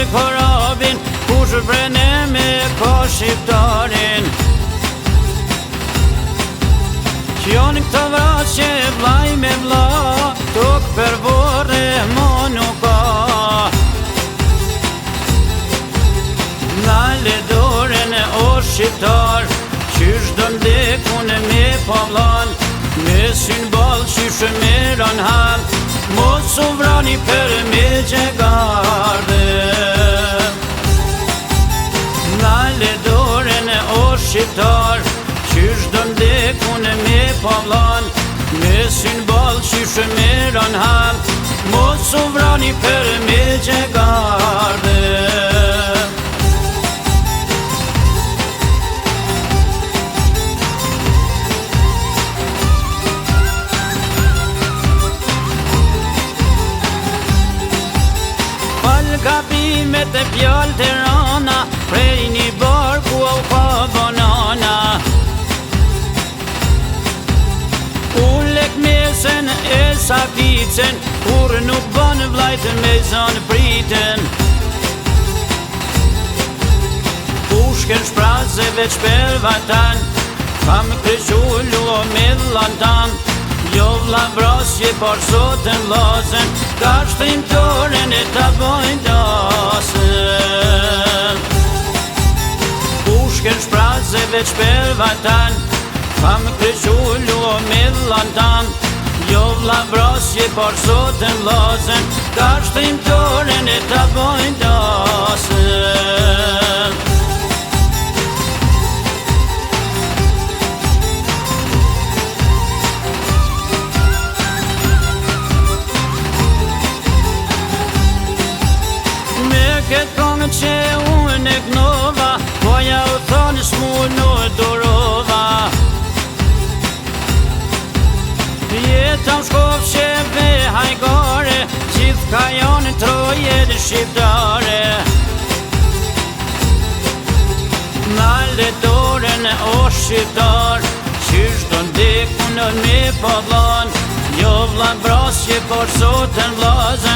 të korabin, kush brene me ka shqiptarin. Që janë këta vrasje vlaj me vla, tok për vorre mo nuk ka. Nale dorën o shqiptar, qysh do ndekun me pavlan, me syn ball qysh me ranhan, mos u vrani për me gjegarde. Nale dorën o shqiptar, qysh do ndekun me pavlan, me syn ball qysh me ranhan, mos u vrani për me gjegarde. Gabimet e fjallë të rana, prej një barku au ka banana. Ullek mesen e sakicen, kur nuk banë vlajtë me zanë priten. Pushken shprase veç për vatan, kam kryqullu o millan tan. Jo vla vrasje por sotën lazen, ka shtrimtoren e ta bojnë dasën. Pushken shprase veç për vatan, kam kryqullu o millan tan. Jo vla vrasje por sotën lazen, ka shtrimtoren e ta bojnë dasën. Këtë kongë që unë e knova, poja u thonë s'mu në dorova. Jeta më shkov që ve hajgare, gjithë ka janë troje dhe shqiptare. Nale dorën o shqiptar, qysh do ndekun me pavlan, jo vlan brasje por sotën vlazën.